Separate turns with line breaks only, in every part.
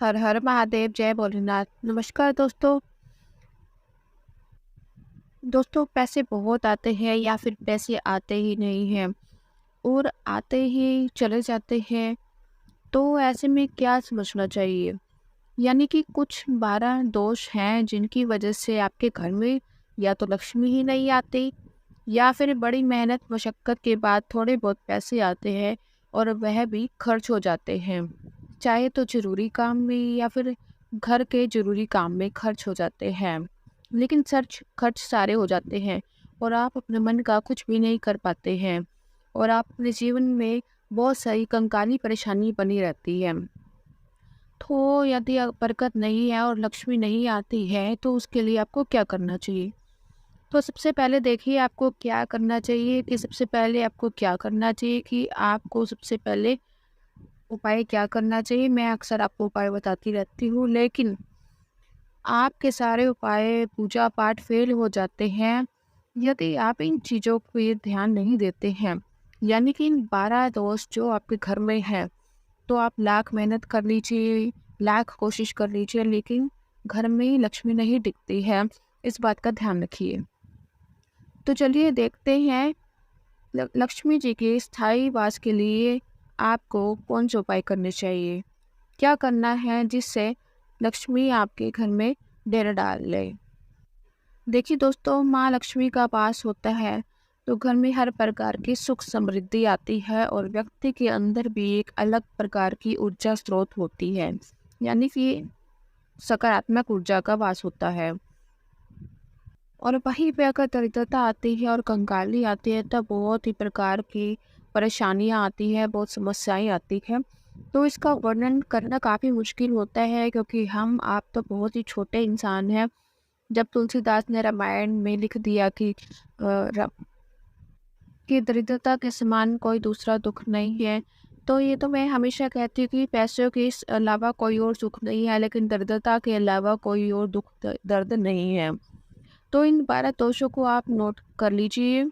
हर हर महादेव, जय भोलेनाथ। नमस्कार दोस्तों। दोस्तों, पैसे बहुत आते हैं या फिर पैसे आते ही नहीं हैं और आते ही चले जाते हैं, तो ऐसे में क्या समझना चाहिए? यानी कि कुछ 12 दोष हैं जिनकी वजह से आपके घर में या तो लक्ष्मी ही नहीं आती या फिर बड़ी मेहनत मशक्क़त के बाद थोड़े बहुत पैसे आते हैं और वह भी खर्च हो जाते हैं। चाहे तो ज़रूरी काम में या फिर घर के ज़रूरी काम में खर्च हो जाते हैं। लेकिन सर्च खर्च सारे हो जाते हैं और आप अपने मन का कुछ भी नहीं कर पाते हैं और आप अपने जीवन में बहुत सारी कंकाली परेशानी बनी रहती है। तो यदि बरकत नहीं है और लक्ष्मी नहीं आती है, तो उसके लिए आपको क्या करना चाहिए? तो सबसे पहले देखिए आपको क्या करना चाहिए कि सबसे पहले आपको क्या करना चाहिए कि आपको सबसे पहले उपाय क्या करना चाहिए। मैं अक्सर आपको उपाय बताती रहती हूँ, लेकिन आपके सारे उपाय पूजा पाठ फेल हो जाते हैं यदि आप इन चीज़ों पे ध्यान नहीं देते हैं। यानी कि इन 12 दोष जो आपके घर में है, तो आप लाख मेहनत कर लीजिए, लाख कोशिश कर लीजिए, लेकिन घर में लक्ष्मी नहीं टिकती है। इस बात का ध्यान रखिए। तो चलिए देखते हैं लक्ष्मी जी के स्थायी वास के लिए आपको कौन से उपाय करने चाहिए। क्या करना है जिससे लक्ष्मी आपके घर में डेरा डाल ले। देखिए दोस्तों, माँ लक्ष्मी का वास होता है तो घर में हर प्रकार की सुख समृद्धि आती है और व्यक्ति के अंदर भी एक अलग प्रकार की ऊर्जा स्रोत होती है। यानी कि सकारात्मक ऊर्जा का वास होता है। और वहीं पे अगर दरिद्रता आती है और कंगाली आती है, तब बहुत ही प्रकार की परेशानियाँ आती है, बहुत समस्याएं आती है। तो इसका वर्णन करना काफ़ी मुश्किल होता है, क्योंकि हम आप तो बहुत ही छोटे इंसान हैं। जब तुलसीदास ने रामायण में लिख दिया कि दरिद्रता के समान कोई दूसरा दुख नहीं है, तो ये तो मैं हमेशा कहती हूँ कि पैसों के अलावा कोई और सुख नहीं है, लेकिन दरिद्रता के अलावा कोई और दुख दर्द नहीं है। तो इन 12 दोषों को आप नोट कर लीजिए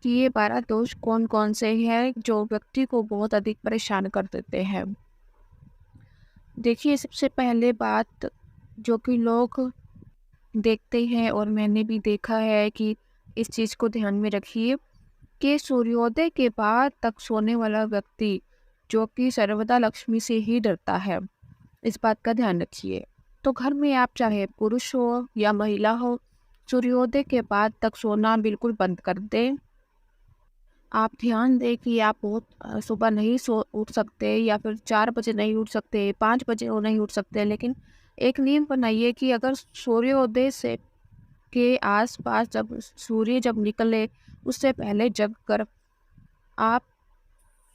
कि ये 12 दोष कौन-कौन से हैं जो व्यक्ति को बहुत अधिक परेशान कर देते हैं। देखिए, सबसे पहले बात जो कि लोग देखते हैं और मैंने भी देखा है कि इस चीज़ को ध्यान में रखिए कि सूर्योदय के बाद तक सोने वाला व्यक्ति जो कि सर्वदा लक्ष्मी से ही डरता है। इस बात का ध्यान रखिए। तो घर में आप चाहे पुरुष हो या महिला हो, सूर्योदय के बाद तक सोना बिल्कुल बंद कर दें। आप ध्यान दें कि आप बहुत सुबह नहीं उठ सकते या फिर 4 बजे नहीं उठ सकते, 5 बजे वो नहीं उठ सकते, लेकिन एक नियम बनाइए कि अगर सूर्योदय से के आस-पास जब सूर्य जब निकले, उससे पहले जग कर आप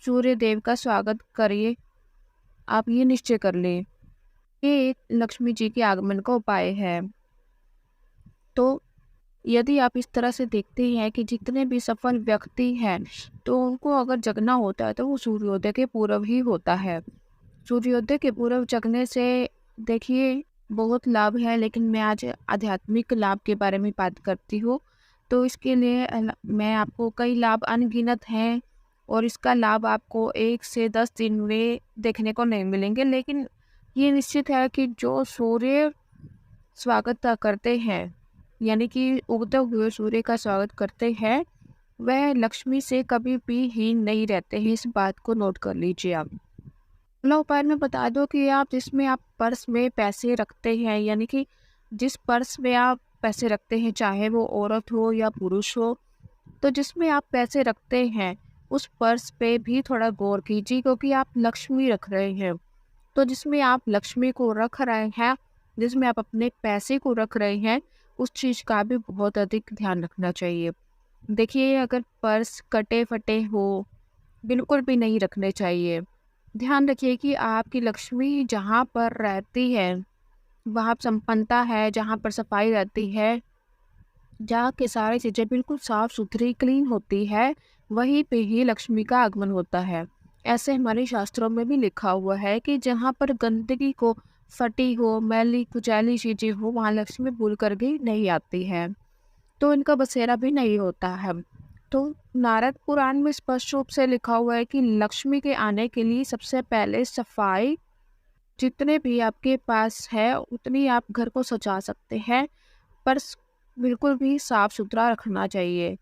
सूर्य देव का स्वागत करिए। आप ये निश्चय कर लें, ये एक लक्ष्मी जी के आगमन का उपाय है। तो यदि आप इस तरह से देखते हैं कि जितने भी सफल व्यक्ति हैं, तो उनको अगर जगना होता है तो वो सूर्योदय के पूर्व ही होता है। सूर्योदय के पूर्व जगने से देखिए बहुत लाभ है, लेकिन मैं आज आध्यात्मिक लाभ के बारे में बात करती हूँ। तो इसके लिए मैं आपको कई लाभ अनगिनत हैं और इसका लाभ आपको 1 से 10 दिन में देखने को नहीं मिलेंगे, लेकिन ये निश्चित है कि जो सूर्य स्वागत करते हैं, यानी कि उगते हुए सूर्य का स्वागत करते हैं, वह लक्ष्मी से कभी भी हीन नहीं रहते हैं। इस बात को नोट कर लीजिए आप। अगला उपाय मैं बता दूं कि आप जिसमें आप पर्स में पैसे रखते हैं, यानी कि जिस पर्स में आप पैसे रखते हैं, चाहे वो औरत हो या पुरुष हो, तो जिसमें आप पैसे रखते हैं उस पर्स पे भी थोड़ा गौर कीजिए, क्योंकि आप लक्ष्मी रख रहे हैं। तो जिसमें आप लक्ष्मी को रख रहे हैं, जिसमें आप अपने पैसे को रख रहे हैं, उस चीज़ का भी बहुत अधिक ध्यान रखना चाहिए। देखिए, अगर पर्स कटे-फटे हो, बिल्कुल भी नहीं रखने चाहिए। ध्यान रखिए कि आपकी लक्ष्मी जहाँ पर रहती है, वहाँ संपन्नता है, जहाँ पर सफाई रहती है, जहाँ की सारी चीज़ें बिल्कुल साफ-सुथरी क्लीन होती है, वहीं पे ही लक्ष्मी का आगमन होता है। ऐसे हमारे शास्त्रों में भी लिखा हुआ है कि जहाँ पर गंदगी को फटी हो, मैली-कुचैली चीज़ें हो, वहाँ लक्ष्मी भूल कर भी नहीं आती है, तो इनका बसेरा भी नहीं होता है। तो नारद पुराण में स्पष्ट रूप से लिखा हुआ है कि लक्ष्मी के आने के लिए सबसे पहले सफाई जितने भी आपके पास है उतनी आप घर को सजा सकते हैं, पर बिल्कुल भी साफ सुथरा रखना चाहिए।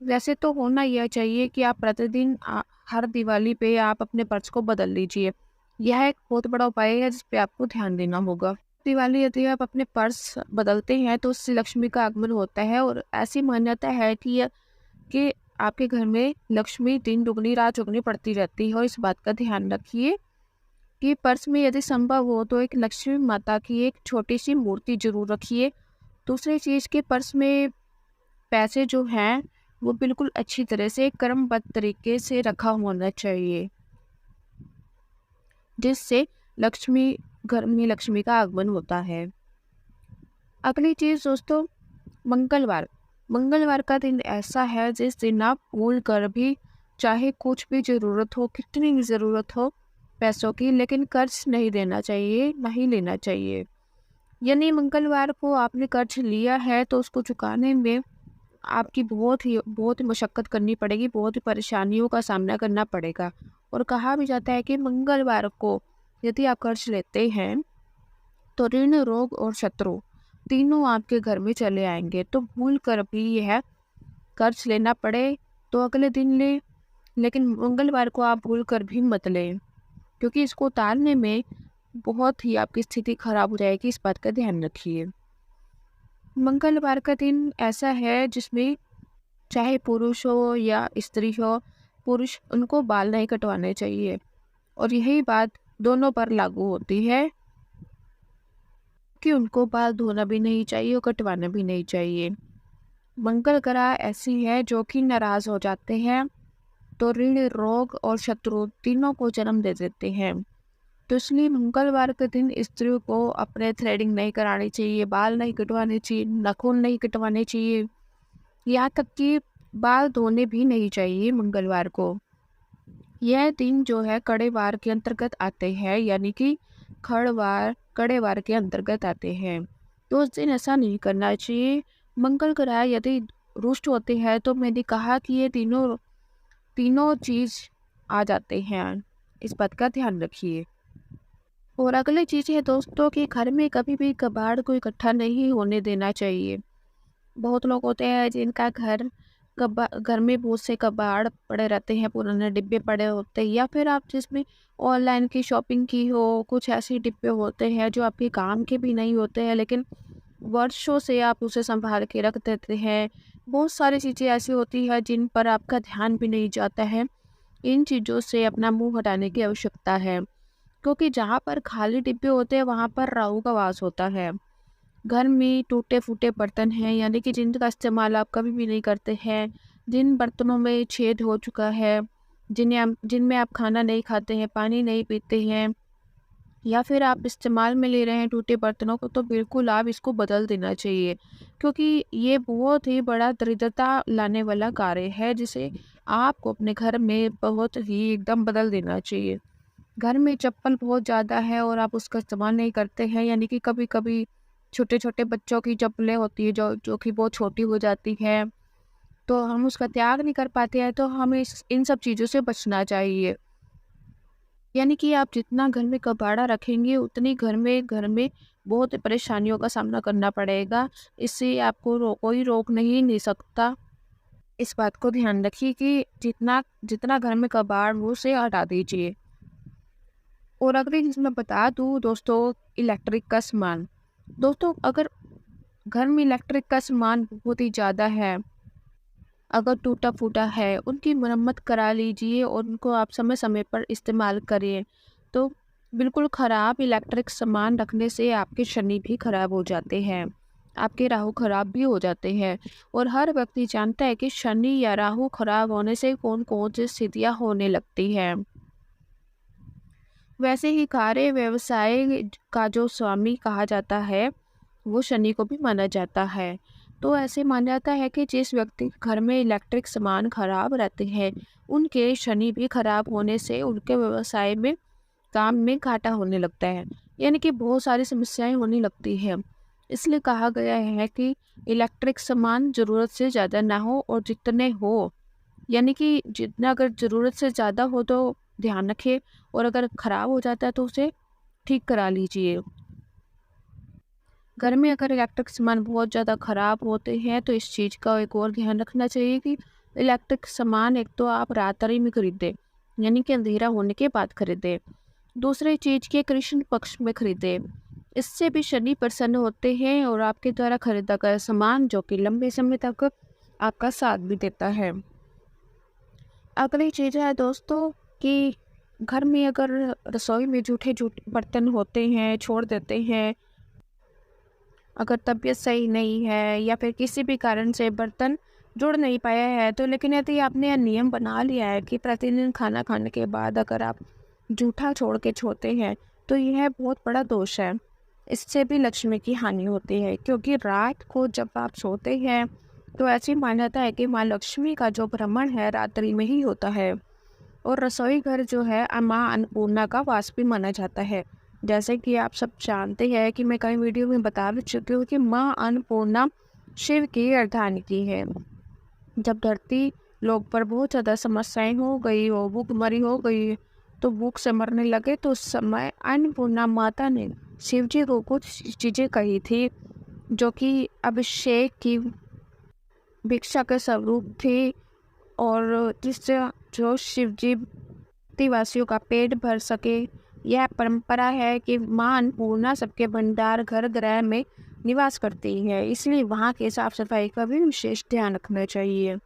वैसे तो होना यह चाहिए कि आप प्रतिदिन हर दिवाली पे आप अपने पर्स को बदल लीजिए। यह एक बहुत बड़ा उपाय है जिस पे आपको ध्यान देना होगा। दिवाली यदि आप अपने पर्स बदलते हैं तो उससे लक्ष्मी का आगमन होता है, और ऐसी मान्यता है कि आपके घर में लक्ष्मी दिन दुगनी रात चौगनी पड़ती रहती है। और इस बात का ध्यान रखिए कि पर्स में यदि संभव हो तो एक लक्ष्मी माता की एक छोटी सी मूर्ति जरूर रखिए। दूसरी चीज़ के पर्स में पैसे जो हैं वो बिल्कुल अच्छी तरह से क्रमबद्ध तरीके से रखा होना चाहिए, जिससे लक्ष्मी घर में लक्ष्मी का आगमन होता है। अगली चीज़ दोस्तों, मंगलवार। मंगलवार का दिन ऐसा है जिस दिन आप भूल कर भी, चाहे कुछ भी ज़रूरत हो, कितनी भी ज़रूरत हो पैसों की, लेकिन कर्ज नहीं देना चाहिए, नहीं लेना चाहिए। यानी मंगलवार को आपने कर्ज लिया है तो उसको चुकाने में आपकी बहुत ही मशक्कत करनी पड़ेगी, बहुत ही परेशानियों का सामना करना पड़ेगा। और कहा भी जाता है कि मंगलवार को यदि आप कर्ज लेते हैं तो ऋण, रोग और शत्रु तीनों आपके घर में चले आएंगे। तो भूल कर भी यह कर्ज लेना पड़े तो अगले दिन ले, लेकिन मंगलवार को आप भूल कर भी मत लें, क्योंकि इसको टालने में बहुत ही आपकी स्थिति खराब हो जाएगी। इस बात का ध्यान रखिए। मंगलवार का दिन ऐसा है जिसमें चाहे पुरुष हो या स्त्री हो, पुरुष उनको बाल नहीं कटवाने चाहिए, और यही बात दोनों पर लागू होती है कि उनको बाल धोना भी नहीं चाहिए और कटवाना भी नहीं चाहिए। मंगल ग्रह ऐसी है जो कि नाराज हो जाते हैं तो ऋण, रोग और शत्रु तीनों को जन्म दे देते हैं। तो इसलिए मंगलवार के दिन स्त्रियों को अपने थ्रेडिंग नहीं करानी चाहिए, बाल नहीं कटवाने चाहिए, नाखून नहीं कटवाने चाहिए, यहाँ तक कि बाल धोने भी नहीं चाहिए मंगलवार को। यह दिन जो है कड़े वार के अंतर्गत आते हैं, यानी कि खड़वार कड़े वार के अंतर्गत आते हैं। तो उस दिन ऐसा नहीं करना चाहिए। मंगल ग्रह यदि रुष्ट होते हैं तो मैंने कहा कि ये तीनों तीनों चीज़ आ जाते हैं। इस बात का ध्यान रखिए। और अगली चीज़ है दोस्तों कि घर में कभी भी कबाड़ को इकट्ठा नहीं होने देना चाहिए। बहुत लोग होते हैं जिनका घर में बहुत से कबाड़ पड़े रहते हैं, पुराने डिब्बे पड़े होते हैं, या फिर आप जिसमें ऑनलाइन की शॉपिंग की हो, कुछ ऐसे डिब्बे होते हैं जो आपके काम के भी नहीं होते हैं, लेकिन वर्षों से आप उसे संभाल के रख देते हैं। बहुत सारी चीज़ें ऐसी होती है जिन पर आपका ध्यान भी नहीं जाता है। इन चीज़ों से अपना मुंह हटाने की आवश्यकता है, क्योंकि जहाँ पर खाली डिब्बे होते हैं वहाँ पर राहु का वास होता है। घर में टूटे फूटे बर्तन हैं, यानी कि जिनका इस्तेमाल आप कभी भी नहीं करते हैं, जिन बर्तनों में छेद हो चुका है, जिनमें आप खाना नहीं खाते हैं, पानी नहीं पीते हैं, या फिर आप इस्तेमाल में ले रहे हैं टूटे बर्तनों को, तो बिल्कुल आप इसको बदल देना चाहिए, क्योंकि ये बहुत ही बड़ा दरिद्रता लाने वाला कार्य है, जिसे आपको अपने घर में बहुत ही एकदम बदल देना चाहिए। घर में चप्पल बहुत ज़्यादा है और आप उसका इस्तेमाल नहीं करते हैं, यानी कि कभी कभी छोटे छोटे बच्चों की चप्पलें होती है जो जो कि बहुत छोटी हो जाती है, तो हम उसका त्याग नहीं कर पाते हैं, तो हमें इन सब चीज़ों से बचना चाहिए। यानी कि आप जितना घर में कबाड़ा रखेंगे उतनी घर में बहुत परेशानियों का सामना करना पड़ेगा। इससे आपको कोई रोक नहीं सकता। इस बात को ध्यान रखिए कि जितना जितना घर में कबाड़ हो उसे हटा दीजिए। और अगली चीज़ मैं बता दूँ दोस्तों, इलेक्ट्रिक का सामान। दोस्तों, अगर घर में इलेक्ट्रिक का सामान बहुत ही ज़्यादा है, अगर टूटा फूटा है, उनकी मरम्मत करा लीजिए और उनको आप समय समय पर इस्तेमाल करिए। तो बिल्कुल ख़राब इलेक्ट्रिक सामान रखने से आपके शनि भी खराब हो जाते हैं, आपके राहु खराब भी हो जाते हैं। और हर व्यक्ति जानता है कि शनि या राहु खराब होने से कौन कौन सी स्थितियाँ होने लगती हैं। वैसे ही कार्य व्यवसाय का जो स्वामी कहा जाता है वो शनि को भी माना जाता है। तो ऐसे माना जाता है कि जिस व्यक्ति के घर में इलेक्ट्रिक सामान खराब रहते हैं उनके शनि भी खराब होने से उनके व्यवसाय में काम में घाटा होने लगता है, यानी कि बहुत सारी समस्याएं होने लगती है। इसलिए कहा गया है कि इलेक्ट्रिक सामान ज़रूरत से ज़्यादा ना हो, और जितने हो, यानी कि जितना अगर ज़रूरत से ज़्यादा हो तो ध्यान रखें, और अगर ख़राब हो जाता है तो उसे ठीक करा लीजिए। घर में अगर इलेक्ट्रिक सामान बहुत ज़्यादा ख़राब होते हैं तो इस चीज़ का एक और ध्यान रखना चाहिए कि इलेक्ट्रिक सामान एक तो आप रात्रि में खरीदें, यानी कि अंधेरा होने के बाद खरीदें। दूसरी चीज़ के कृष्ण पक्ष में खरीदें। इससे भी शनि प्रसन्न होते हैं और आपके द्वारा खरीदा गया सामान जो कि लंबे समय तक आपका साथ भी देता है। अगली चीज़ है दोस्तों कि घर में अगर रसोई में जूठे बर्तन होते हैं, छोड़ देते हैं, अगर तबीयत सही नहीं है या फिर किसी भी कारण से बर्तन जुड़ नहीं पाया है, तो लेकिन यदि आपने यह नियम बना लिया है कि प्रतिदिन खाना खाने के बाद अगर आप जूठा छोड़ के छोते हैं तो यह बहुत बड़ा दोष है। इससे भी लक्ष्मी की हानि होती है, क्योंकि रात को जब आप सोते हैं तो ऐसी मान्यता है कि माँ लक्ष्मी का जो भ्रमण है रात्रि में ही होता है। और रसोई घर जो है माँ अन्नपूर्णा का वास भी माना जाता है। जैसे कि आप सब जानते हैं कि मैं कई वीडियो में बता भी चुकी हूँ कि माँ अन्नपूर्णा शिव की अर्धांगिनी है। जब धरती लोक पर बहुत ज़्यादा समस्याएं हो गई हो, भूखमरी हो गई, तो भूख से मरने लगे, तो उस समय अन्नपूर्णा माता ने शिव जी को कुछ चीज़ें कही थी जो कि अभिषेक की भिक्षा के स्वरूप थी, और जिससे जो शिव जी वासियों का पेट भर सके। यह परंपरा है कि माँ अन्नपूर्णा सबके भंडार घर गृह में निवास करती है, इसलिए वहाँ की साफ सफाई का भी विशेष ध्यान रखना चाहिए।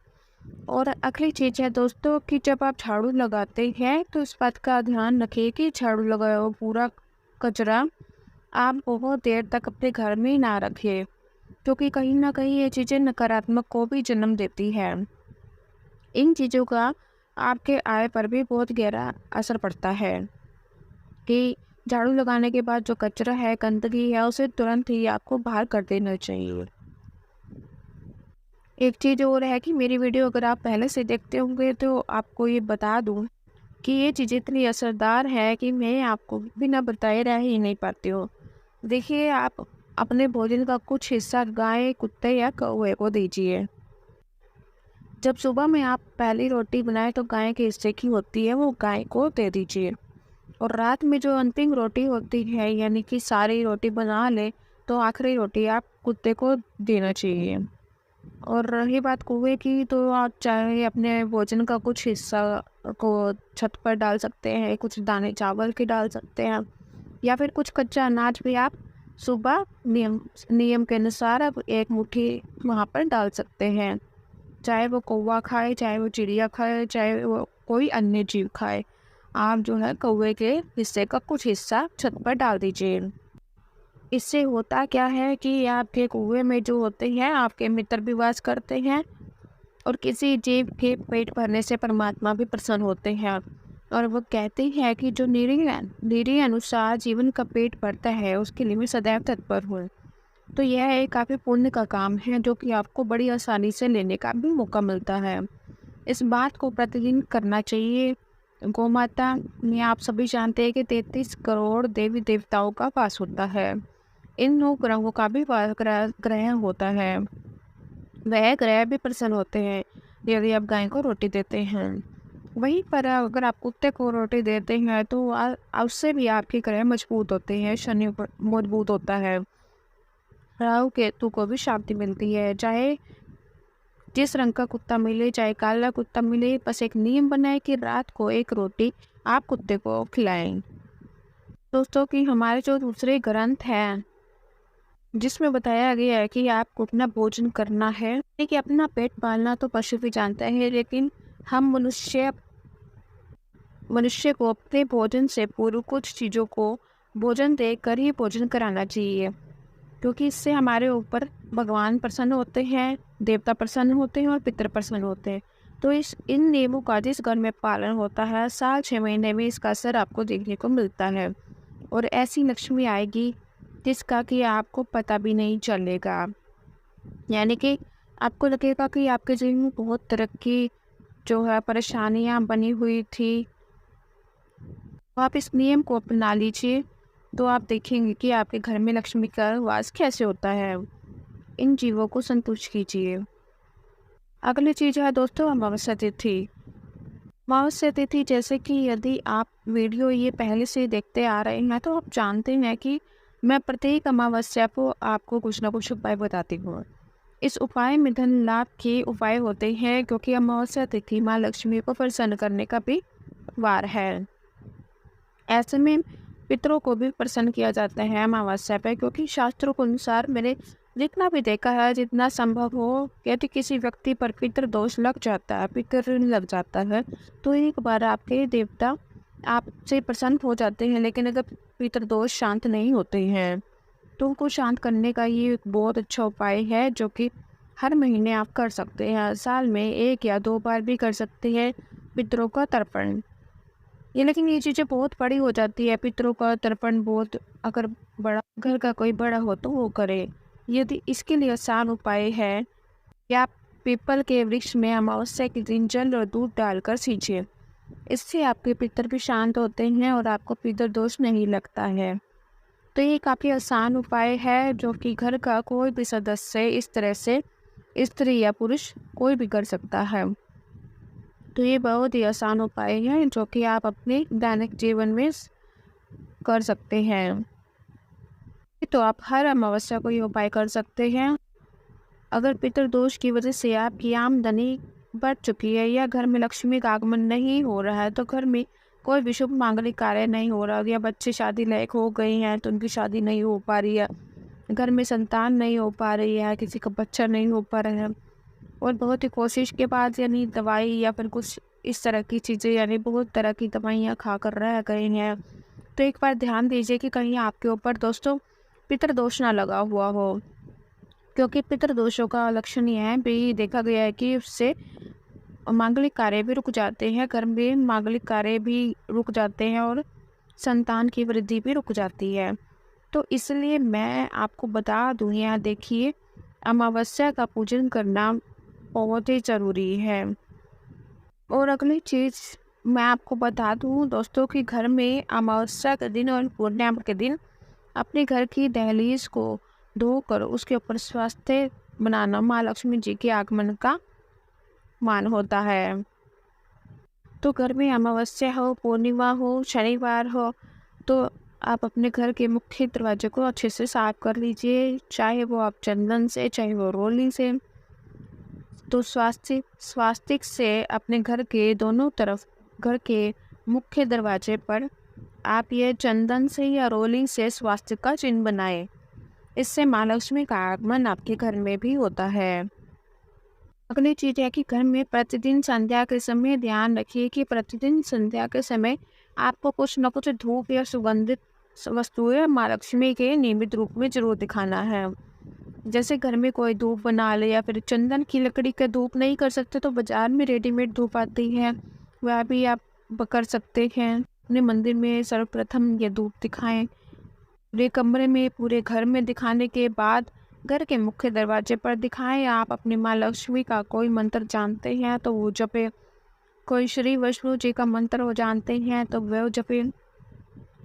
और अगली चीज़ है दोस्तों कि जब आप झाड़ू लगाते हैं तो इस बात का ध्यान रखिए कि झाड़ू लगाया हुआ पूरा कचरा आप बहुत देर तक अपने घर में ना रखिए, क्योंकि कहीं ना कहीं ये चीज़ें नकारात्मक को भी जन्म देती है। इन चीज़ों का आपके आय पर भी बहुत गहरा असर पड़ता है कि झाड़ू लगाने के बाद जो कचरा है, गंदगी है, उसे तुरंत ही आपको बाहर कर देना चाहिए। एक चीज़ और है कि मेरी वीडियो अगर आप पहले से देखते होंगे तो आपको ये बता दूं कि ये चीज़ इतनी असरदार है कि मैं आपको बिना बताए रह ही नहीं पाती हूँ। देखिए, आप अपने भोजन का कुछ हिस्सा गाय, कुत्ते या कौवे को दीजिए। जब सुबह में आप पहली रोटी बनाए तो गाय के हिस्से की होती है वो गाय को दे दीजिए। और रात में जो अंतिम रोटी होती है, यानी कि सारी रोटी बना ले, तो आखिरी रोटी आप कुत्ते को देना चाहिए। और रही बात कुएँ की, तो आप चाहे अपने भोजन का कुछ हिस्सा को छत पर डाल सकते हैं, कुछ दाने चावल के डाल सकते हैं, या फिर कुछ कच्चा अनाज भी आप सुबह नियम नियम के अनुसार आप एक मुट्ठी वहाँ पर डाल सकते हैं। चाहे वो कौवा खाए, चाहे वो चिड़िया खाए, चाहे वो कोई अन्य जीव खाए, आप जो है कौवे के हिस्से का कुछ हिस्सा छत पर डाल दीजिए। इससे होता क्या है कि आपके कुएं में जो होते हैं आपके मित्र भी वास करते हैं, और किसी जीव के पेट भरने से परमात्मा भी प्रसन्न होते हैं। और वो कहते हैं कि जो निरी अनुसार जीवन का पेट भरता है उसके लिए मैं सदैव तत्पर हूँ। तो यह एक काफ़ी पुण्य का काम है जो कि आपको बड़ी आसानी से लेने का भी मौका मिलता है। इस बात को प्रतिदिन करना चाहिए। गौ माता में आप सभी जानते हैं कि 33 करोड़ देवी देवताओं का वास होता है। इन 9 ग्रहों का भी ग्रह होता है। वह ग्रह भी प्रसन्न होते हैं यदि आप गाय को रोटी देते हैं। वहीं पर अगर आप कुत्ते को रोटी देते हैं तो उससे भी आपके ग्रह मजबूत होते हैं, शनि मजबूत होता है, राहु केतु को भी शांति मिलती है। चाहे जिस रंग का कुत्ता मिले, चाहे काला कुत्ता मिले, बस एक नियम बनाए कि रात को एक रोटी आप कुत्ते को खिलाएं। दोस्तों कि हमारे जो दूसरे ग्रंथ हैं जिसमें बताया गया है कि आपको अपना भोजन करना है, देखिए अपना पेट पालना तो पशु भी जानता है, लेकिन हम मनुष्य को अपने भोजन से पूर्व कुछ चीज़ों को भोजन देकर ही भोजन कराना चाहिए, क्योंकि इससे हमारे ऊपर भगवान प्रसन्न होते हैं, देवता प्रसन्न होते हैं और पितृ प्रसन्न होते हैं। तो इन नियमों का जिस घर में पालन होता है, साल 6 महीने में इसका असर आपको देखने को मिलता है, और ऐसी लक्ष्मी आएगी जिसका कि आपको पता भी नहीं चलेगा। यानी कि आपको लगेगा कि आपके जीवन में बहुत तरक्की जो है, परेशानियां बनी हुई थी, तो आप इस नियम को अपना लीजिए, तो आप देखेंगे कि आपके घर में लक्ष्मी का वास कैसे होता है। इन जीवों को संतुष्ट कीजिए। अगली चीज़ है दोस्तों अमावस्या तिथि। अमावस्या तिथि, जैसे कि यदि आप वीडियो ये पहले से देखते आ रहे हैं तो आप जानते हैं कि मैं प्रत्येक अमावस्या को आपको कुछ ना कुछ उपाय बताती हूँ। इस उपाय में धन लाभ के उपाय होते हैं, क्योंकि अमावस्या तिथि माँ लक्ष्मी को प्रसन्न करने का भी वार है। ऐसे में पितरों को भी प्रसन्न किया जाता है अमावस्या पे, क्योंकि शास्त्रों के अनुसार मैंने जितना भी देखा है, जितना संभव हो, यदि किसी व्यक्ति पर पितृ दोष लग जाता है, पितृ ऋण लग जाता है, तो एक बार आपके देवता आपसे प्रसन्न हो जाते हैं। लेकिन अगर पितृ दोष शांत नहीं होते हैं तो उनको शांत करने का ये एक बहुत अच्छा उपाय है, जो कि हर महीने आप कर सकते हैं। साल में 1 या 2 बार भी कर सकते हैं पितरों का तर्पण। ये लेकिन ये चीज़ें बहुत बड़ी हो जाती है, पितरों का तर्पण बहुत, अगर बड़ा घर का कोई बड़ा हो तो वो करे। यदि इसके लिए आसान उपाय है कि आप पीपल के वृक्ष में अमावस्या के दिन जल और दूध डालकर सींचिए। इससे आपके पितर भी शांत होते हैं और आपको पितृ दोष नहीं लगता है। तो ये काफ़ी आसान उपाय है, जो कि घर का कोई भी सदस्य इस तरह से, स्त्री या पुरुष कोई भी कर सकता है। तो ये बहुत ही आसान उपाय है, जो कि आप अपने दैनिक जीवन में कर सकते हैं। तो आप हर अमावस्या को ये उपाय कर सकते हैं। अगर पितृदोष की वजह से आपकी आमदनी बढ़ चुकी है या घर में लक्ष्मी का आगमन नहीं हो रहा है, तो घर में कोई भी शुभ मांगलिक कार्य नहीं हो रहा, या बच्चे शादी लायक हो गए हैं तो उनकी शादी नहीं हो पा रही है, घर में संतान नहीं हो पा रही है, किसी का बच्चा नहीं हो पा रहा है, और बहुत ही कोशिश के बाद यानी दवाई या फिर कुछ इस तरह की चीज़ें, यानी बहुत तरह की दवाइयाँ खा कर रह गए हैं, तो एक बार ध्यान दीजिए कि कहीं आपके ऊपर दोस्तों पितृदोष ना लगा हुआ हो। क्योंकि पितृदोषों का लक्षण यह है भी, देखा गया है कि उससे मांगलिक कार्य भी रुक जाते हैं, घर में मांगलिक कार्य भी रुक जाते हैं और संतान की वृद्धि भी रुक जाती है। तो इसलिए मैं आपको बता दूँ, यहाँ देखिए, अमावस्या का पूजन करना बहुत ही ज़रूरी है। और अगली चीज़ मैं आपको बता दूँ दोस्तों कि घर में अमावस्या के दिन और पूर्णिमा के दिन अपने घर की दहलीज को धोकर उसके ऊपर स्वास्थ्य बनाना माँ लक्ष्मी जी के आगमन का मान होता है। तो घर में अमावस्या हो, पूर्णिमा हो, शनिवार हो, तो आप अपने घर के मुख्य दरवाजे को अच्छे से साफ कर लीजिए, चाहे वो आप चंदन से, चाहे वो रोली से। तो स्वास्तिक से अपने घर के दोनों तरफ, घर के मुख्य दरवाजे पर आप ये चंदन से या रोलिंग से स्वास्तिक का चिन्ह बनाएं। इससे माँ लक्ष्मी का आगमन आपके घर में भी होता है। अगली चीज़ है कि घर में प्रतिदिन संध्या के समय ध्यान रखिए कि प्रतिदिन संध्या के समय आपको कुछ न कुछ धूप या सुगंधित वस्तुएं माँ लक्ष्मी के नियमित रूप में जरूर दिखाना है। जैसे घर में कोई धूप बना ले, या फिर चंदन की लकड़ी का धूप नहीं कर सकते तो बाजार में रेडीमेड धूप आती है, वह भी आप कर सकते हैं। अपने मंदिर में सर्वप्रथम ये धूप दिखाएं, पूरे कमरे में, पूरे घर में दिखाने के बाद घर के मुख्य दरवाजे पर दिखाएं। आप अपनी माँ लक्ष्मी का कोई मंत्र जानते हैं तो वो जपे, कोई श्री विष्णु जी का मंत्र वो जानते हैं तो वह जपे।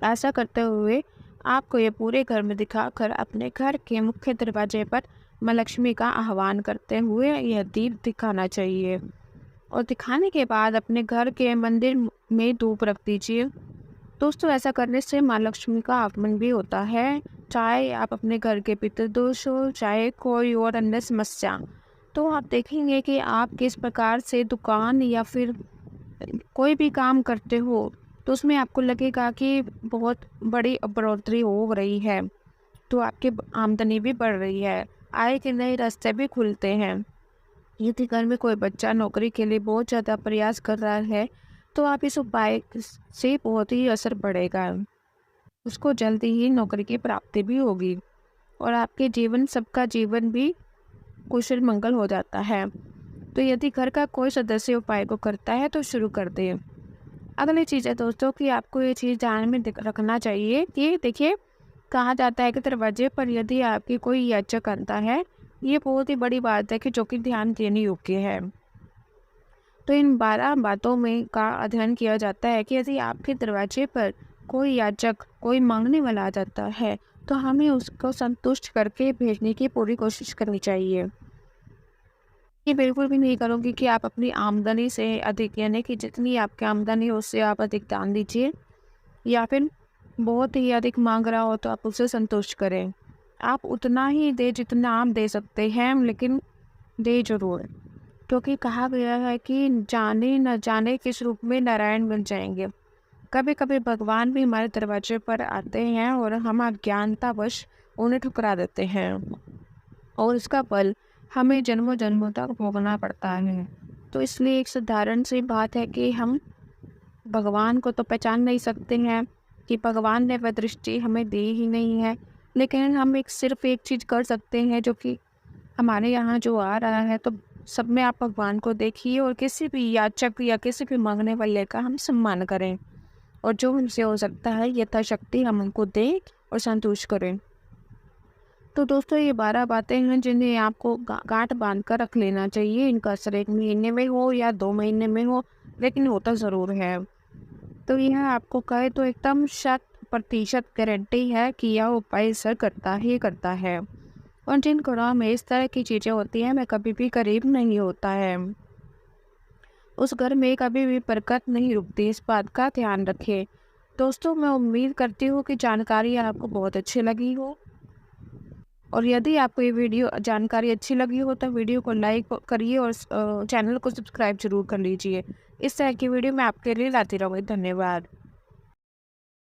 ऐसा करते हुए आपको ये पूरे घर में दिखाकर अपने घर के मुख्य दरवाजे पर माँ लक्ष्मी का आह्वान करते हुए यह दीप दिखाना चाहिए। और दिखाने के बाद अपने घर के मंदिर में धूप रख दीजिए। दोस्तों, ऐसा करने से माँ लक्ष्मी का आगमन भी होता है, चाहे आप अपने घर के पितृदोष हो, चाहे कोई और अन्य समस्या। तो आप देखेंगे कि आप किस प्रकार से दुकान या फिर कोई भी काम करते हो तो उसमें आपको लगेगा कि बहुत बड़ी बढ़ोतरी हो रही है, तो आपकी आमदनी भी बढ़ रही है, आय के नए रास्ते भी खुलते हैं। यदि घर में कोई बच्चा नौकरी के लिए बहुत ज़्यादा प्रयास कर रहा है तो आप इस उपाय से बहुत ही असर पड़ेगा, उसको जल्दी ही नौकरी की प्राप्ति भी होगी और आपके जीवन, सबका जीवन भी कुशल मंगल हो जाता है। तो यदि घर का कोई सदस्य उपाय को करता है तो शुरू कर दें। अगली चीज़ है दोस्तों कि आपको ये चीज़ ध्यान में रखना चाहिए कि देखिए, कहा जाता है कि दरवाजे पर यदि आपकी कोई याचक आता है, ये बहुत ही बड़ी बात है कि जो कि ध्यान देने योग्य है। तो इन 12 बातों में का अध्ययन किया जाता है कि यदि आपके दरवाजे पर कोई याचक, कोई मांगने वाला आ जाता है तो हमें उसको संतुष्ट करके भेजने की पूरी कोशिश करनी चाहिए। ये बिल्कुल भी नहीं करूँगी कि आप अपनी आमदनी से अधिक, यानी कि जितनी आपकी आमदनी है उससे आप अधिक दान दीजिए, या फिर बहुत ही अधिक माँग रहा हो तो आप उससे संतुष्ट करें। आप उतना ही दें जितना आप दे सकते हैं, लेकिन दें ज़रूर। क्योंकि कहा गया है कि जाने न जाने किस रूप में नारायण बन जाएँगे। कभी-कभी भगवान भी हमारे दरवाजे पर आते हैं और हम अज्ञानतावश उन्हें ठुकरा देते हैं, और इसका फल हमें जन्मों-जन्मों तक भोगना पड़ता है। तो इसलिए एक साधारण सी बात है कि हम भगवान को तो पहचान नहीं सकते हैं, कि भगवान ने वह दृष्टि हमें दी ही नहीं है। लेकिन हम सिर्फ़ एक चीज़ कर सकते हैं, जो कि हमारे यहाँ जो आ रहा है, तो सब में आप भगवान को देखिए और किसी भी याचक या किसी भी माँगने वाले का हम सम्मान करें, और जो हमसे हो सकता है यथाशक्ति हम उनको दें और संतुष्ट करें। तो दोस्तों, ये 12 बातें हैं जिन्हें आपको गांठ बांध कर रख लेना चाहिए। इनका असर 1 महीने में हो या 2 महीने में हो, लेकिन होता ज़रूर है। तो यह आपको कहे तो एकदम 100% गारंटी है कि यह उपाय असर करता ही करता है। और जिन घरों में इस तरह की चीज़ें होती हैं, मैं कभी भी करीब नहीं होता है, उस घर में कभी भी बरकत नहीं रुकती। इस बात का ध्यान रखें। दोस्तों, मैं उम्मीद करती हूँ कि जानकारी आपको बहुत अच्छी लगी हो, और यदि आपको ये वीडियो जानकारी अच्छी लगी हो तो वीडियो को लाइक करिए और चैनल को सब्सक्राइब जरूर कर लीजिए। इस तरह की वीडियो मैं आपके लिए लाती रहूँगी। धन्यवाद।